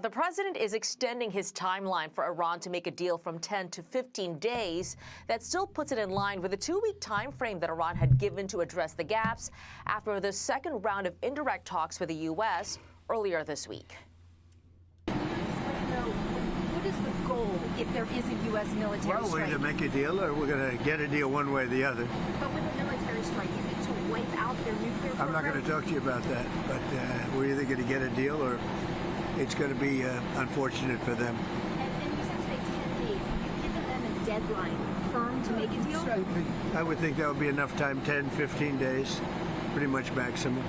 The president is extending his timeline for Iran to make a deal from 10 to 15 days. That still puts it in line with the 2-week time frame that Iran had given to address the gaps after the second round of indirect talks with the U.S. earlier this week. What is the goal if there is a U.S. military strike? Well, we're going to make a deal, or we're going to get a deal one way or the other. But with a military strike, is it to wipe out their nuclear program? I'm not going to talk to you about that, but we're either going to get a deal or it's going to be unfortunate for them. And you said today 10 days. Have you given them a deadline firm to make a deal? I would think that would be enough time, 10, 15 days, pretty much maximum.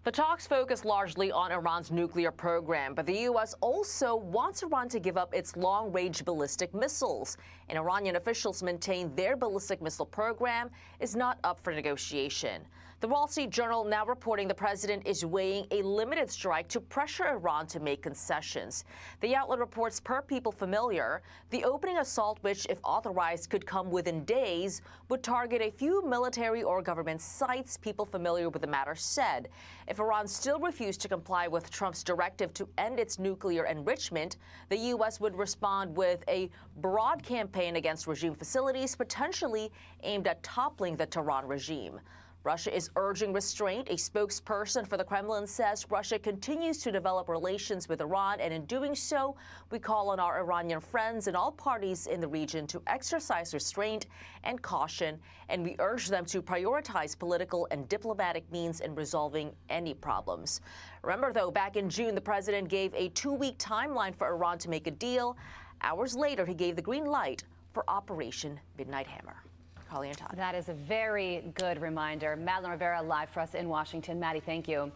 The talks focus largely on Iran's nuclear program, but the U.S. also wants Iran to give up its long-range ballistic missiles. And Iranian officials maintain their ballistic missile program is not up for negotiation. The Wall Street Journal now reporting the president is weighing a limited strike to pressure Iran to make concessions. The outlet reports, per People Familiar, the opening assault, which, if authorized, could come within days, would target a few military or government sites. People familiar with the matter said. If Iran still refused to comply with Trump's directive to end its nuclear enrichment, the U.S. would respond with a broad campaign against regime facilities, potentially aimed at toppling the Tehran regime. Russia is urging restraint. A spokesperson for the Kremlin says Russia continues to develop relations with Iran, and in doing so, we call on our Iranian friends and all parties in the region to exercise restraint and caution, and we urge them to prioritize political and diplomatic means in resolving any problems. Remember, though, back in June, the president gave a 2-week timeline for Iran to make a deal. Hours later, he gave the green light for Operation Midnight Hammer. Holly and Todd. That is a very good reminder. Madeline Rivera live for us in Washington. Maddie, thank you.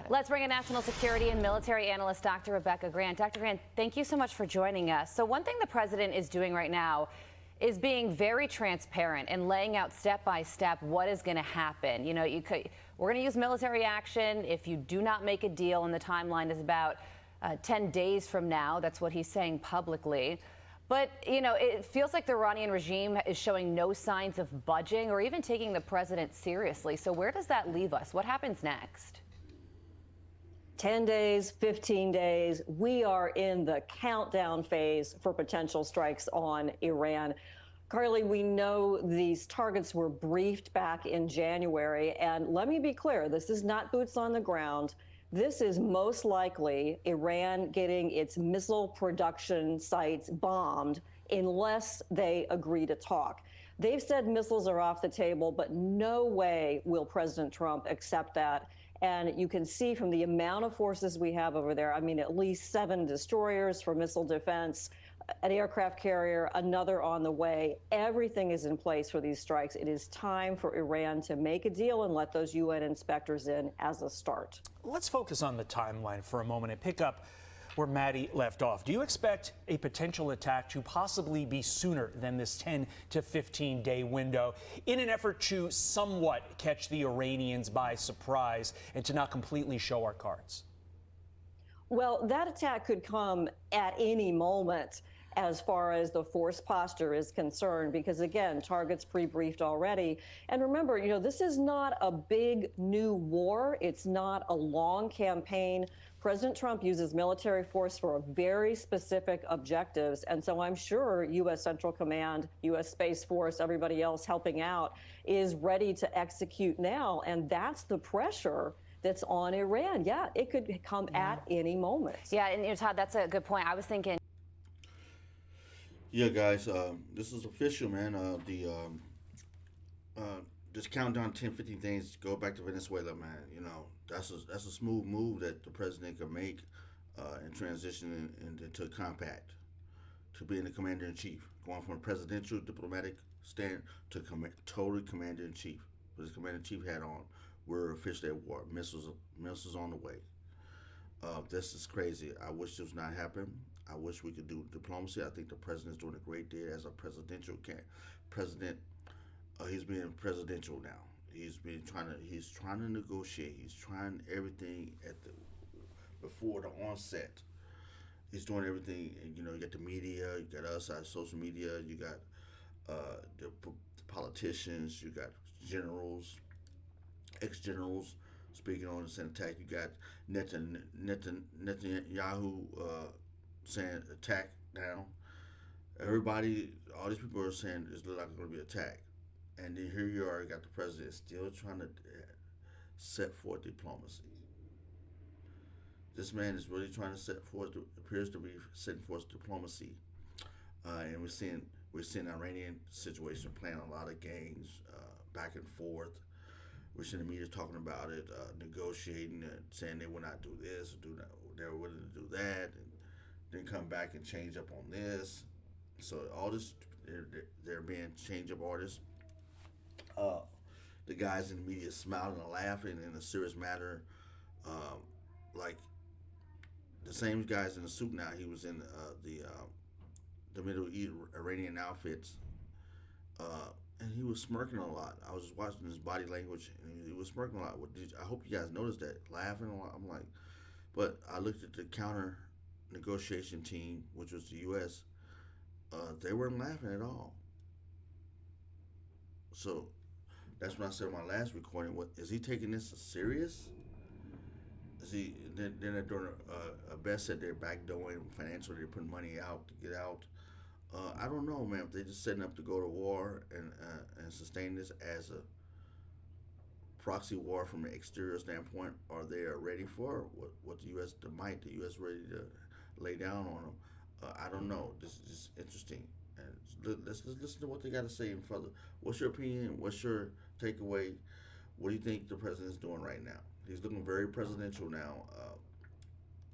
Let's bring in national security and military analyst Dr. Rebecca Grant. Dr. Grant, thank you so much for joining us. So one thing the president is doing right now is being very transparent and laying out step by step what is going to happen. You know, we're going to use military action if you do not make a deal, and the timeline is about 10 days from now. That's what he's saying publicly. But, you know, it feels like the Iranian regime is showing no signs of budging or even taking the president seriously. So where does that leave us? What happens next? 10 days, 15 days, we are in the countdown phase for potential strikes on Iran. Carly, we know these targets were briefed back in January. And let me be clear, this is not boots on the ground. This is most likely Iran getting its missile production sites bombed unless they agree to talk. They've said missiles are off the table, but no way will President Trump accept that. And you can see from the amount of forces we have over there, I mean, at least 7 destroyers for missile defense, an aircraft carrier, another on the way. Everything is in place for these strikes. It is time for Iran to make a deal and let those UN inspectors in as a start. Let's focus on the timeline for a moment and pick up where Maddie left off. Do you expect a potential attack to possibly be sooner than this 10 to 15 day window in an effort to somewhat catch the Iranians by surprise and to not completely show our cards? Well, that attack could come at any moment as far as the force posture is concerned, because, again, targets pre-briefed already. And remember, you know, this is not a big new war. It's not a long campaign. President Trump uses military force for very specific objectives. And so I'm sure U.S. Central Command, U.S. Space Force, everybody else helping out is ready to execute now. And that's the pressure that's on Iran. Yeah, it could come at any moment. Yeah, and you know, Todd, that's a good point. I was thinking. Yeah, guys, this is official, man. Just count down 10, 15 things, go back to Venezuela, man. You know, that's a smooth move that the president can make and transition into a compact to being the commander-in-chief, going from a presidential diplomatic stand to total commander-in-chief. With his commander-in-chief hat on, we're officially at war. Missiles on the way. This is crazy. I wish this was not happen. I wish we could do diplomacy. I think the president's doing a great deal as a presidential president. He's being presidential now. He's trying to negotiate. He's trying everything before the onset. He's doing everything. You know, you got the media, you got us, our social media, you got the politicians, you got generals, ex-generals speaking on this attack. You got Netanyahu saying attack down. Everybody, all these people are saying it's like going to be attacked. And then here you are, you got the president still trying to set forth diplomacy. This man is really trying to set forth, appears to be setting forth diplomacy. And we're seeing the Iranian situation playing a lot of games back and forth. We're seeing the media talking about it, negotiating, saying they will not do this, or do that, they're willing to do that, and then come back and change up on this. So all this, they're being change up artists. The guys in the media smiling and laughing in a serious matter, like the same guys in the suit now. He was in the Middle East Iranian outfits, and he was smirking a lot. I was just watching his body language, and he was smirking a lot. I hope you guys noticed that, laughing a lot. I'm like, but I looked at the counter negotiation team, which was the U.S. They weren't laughing at all. So that's when I said in my last recording, what is he taking this serious? Is he then they're doing a best said they're backdooring financially, they're putting money out to get out. I don't know, man, if they're just setting up to go to war and sustain this as a proxy war from an exterior standpoint, or they are ready for what the U.S. the U.S. ready to lay down on them. I don't know. This is just interesting. And let's listen to what they got to say in further. What's your opinion? What's your takeaway? What do you think the president is doing right now? He's looking very presidential now.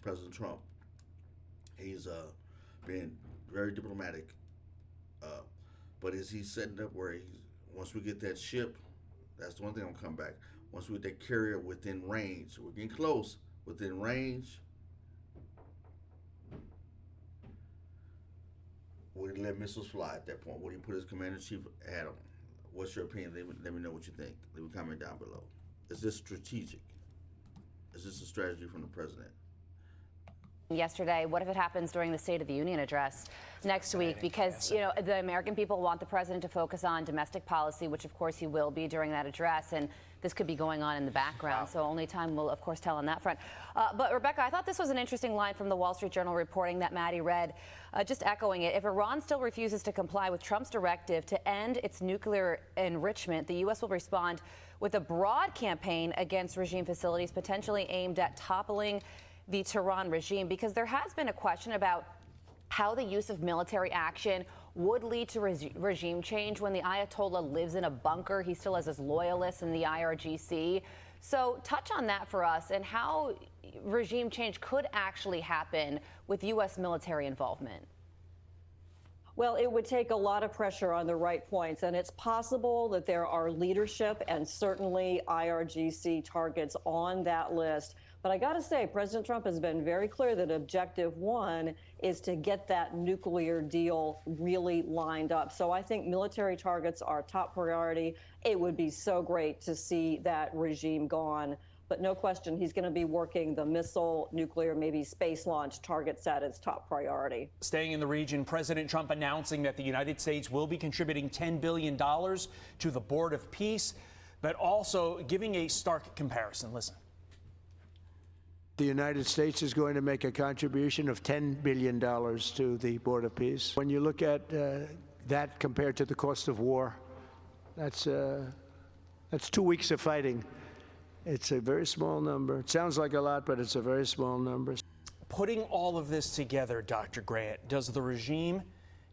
President Trump. He's being very diplomatic. But is he setting up where once we get that ship, that's the one thing I'm coming back. Once we get that carrier within range, we're getting close, within range, would he let missiles fly at that point? Would he put his commander-in-chief at him? What's your opinion? Let me know what you think. Leave a comment down below. Is this strategic? Is this a strategy from the president? Yesterday, what if it happens during the State of the Union address next week? Because, you know, the American people want the president to focus on domestic policy, which of course he will be during that address, and this could be going on in the background. Wow. So only time will, of course, tell on that front. But Rebecca, I thought this was an interesting line from the Wall Street Journal reporting that Maddie read, just echoing it. If Iran still refuses to comply with Trump's directive to end its nuclear enrichment, the U.S. will respond with a broad campaign against regime facilities, potentially aimed at toppling the Tehran regime, because there has been a question about how the use of military action would lead to regime change when the Ayatollah lives in a bunker. He still has his loyalists in the IRGC. So touch on that for us and how regime change could actually happen with U.S. military involvement. Well, it would take a lot of pressure on the right points, and it's possible that there are leadership and certainly IRGC targets on that list. But I got to say, President Trump has been very clear that objective one is to get that nuclear deal really lined up. So I think military targets are top priority. It would be so great to see that regime gone. But no question, he's going to be working the missile, nuclear, maybe space launch targets at its top priority. Staying in the region, President Trump announcing that the United States will be contributing $10 billion to the Board of Peace, but also giving a stark comparison. Listen. The United States is going to make a contribution of $10 billion to the Board of Peace. When you look at that compared to the cost of war, that's 2 weeks of fighting. It's a very small number. It sounds like a lot, but it's a very small number. Putting all of this together, Dr. Grant, does the regime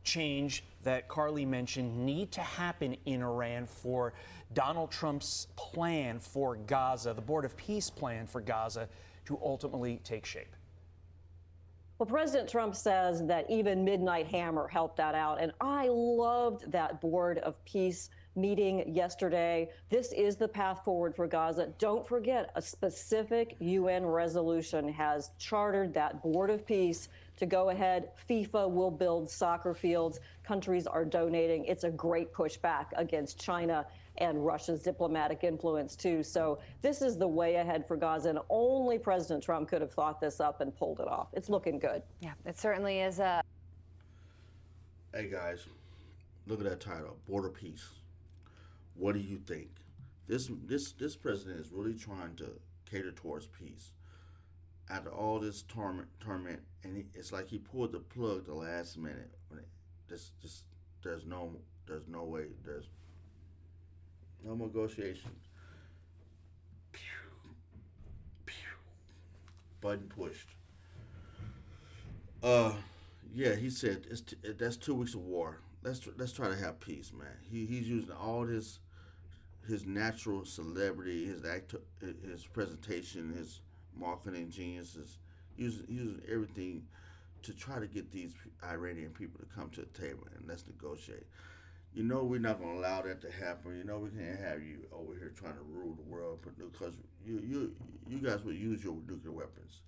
change that Carly mentioned need to happen in Iran for Donald Trump's plan for Gaza, the Board of Peace plan for Gaza, to ultimately take shape? Well, President Trump says that even Midnight Hammer helped that out. And I loved that Board of Peace meeting yesterday. This is the path forward for Gaza. Don't forget, a specific UN resolution has chartered that Board of Peace to go ahead. FIFA will build soccer fields. Countries are donating. It's a great pushback against China and Russia's diplomatic influence, too. So this is the way ahead for Gaza, and only President Trump could have thought this up and pulled it off. It's looking good. Yeah, it certainly is. Hey, guys, look at that title, Border Peace. What do you think? This president is really trying to cater towards peace. After all this torment, and it's like he pulled the plug the last minute. When there's no way, there's no negotiation. Button pushed. Yeah, he said that's 2 weeks of war. Let's try to have peace, man. He's using all his natural celebrity, his presentation, his marketing geniuses, using everything to try to get these Iranian people to come to the table and let's negotiate. You know we're not going to allow that to happen. You know we can't have you over here trying to rule the world because you guys would use your nuclear weapons.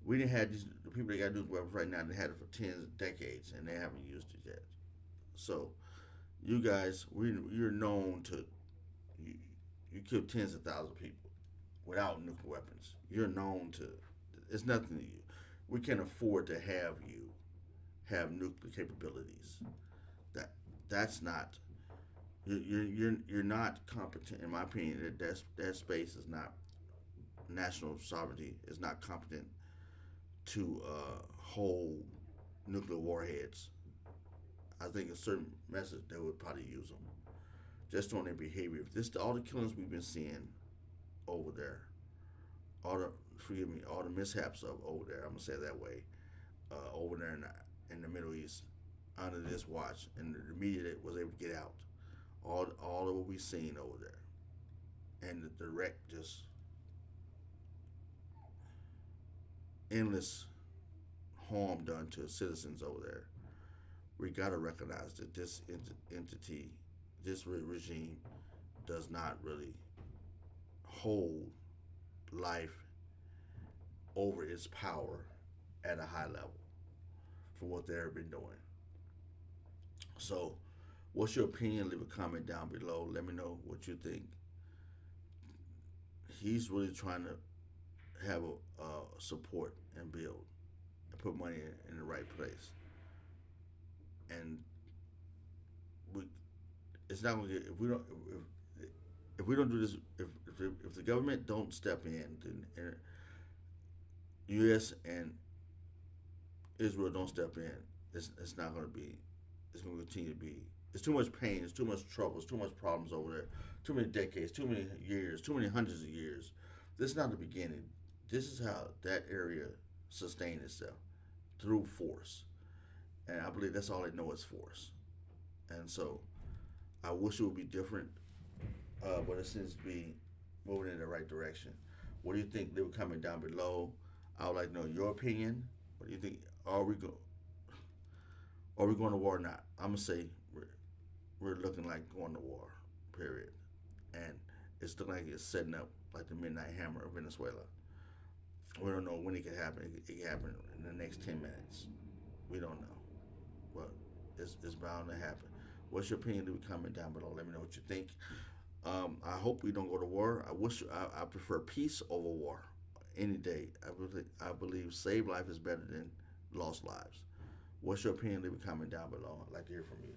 We didn't have the people that got nuclear weapons right now. They had it for tens of decades and they haven't used it yet. So you guys, you're known to you kill tens of thousands of people without nuclear weapons. You're known to. It's nothing to you. We can't afford to have you have nuclear capabilities. That's not. You're not competent, in my opinion. That space is not national sovereignty. Is not competent to hold nuclear warheads. I think a certain message they would probably use them, just on their behavior. If all the killings we've been seeing over there, all the mishaps over there. I'm gonna say it that way, over there in the Middle East, under this watch, and the media that was able to get out, all of what we've seen over there, and the wreck, just endless harm done to citizens over there. We gotta recognize that this entity, this regime, does not really hold life over its power at a high level for what they've been doing. So, what's your opinion? Leave a comment down below. Let me know what you think. He's really trying to have a support and build and put money in the right place. And it's not gonna get if we don't do this, if the government don't step in, then U.S. and Israel don't step in, it's not gonna be. It's gonna continue to be. It's too much pain. It's too much trouble. It's too much problems over there. Too many decades. Too many years. Too many hundreds of years. This is not the beginning. This is how that area sustained itself, through force. And I believe that's all they know is force. And so I wish it would be different, but it seems to be moving in the right direction. What do you think? They were coming down below. I would like to know your opinion. What do you think? Are we going to war or not? I'm going to say we're looking like going to war, period. And it's looking like it's setting up like the Midnight Hammer of Venezuela. We don't know when it could happen. It could happen in the next 10 minutes. We don't know. But it's bound to happen. What's your opinion? Leave a comment down below. Let me know what you think. I hope we don't go to war. I prefer peace over war any day. I believe saved life is better than lost lives. What's your opinion? Leave a comment down below. I'd like to hear from you.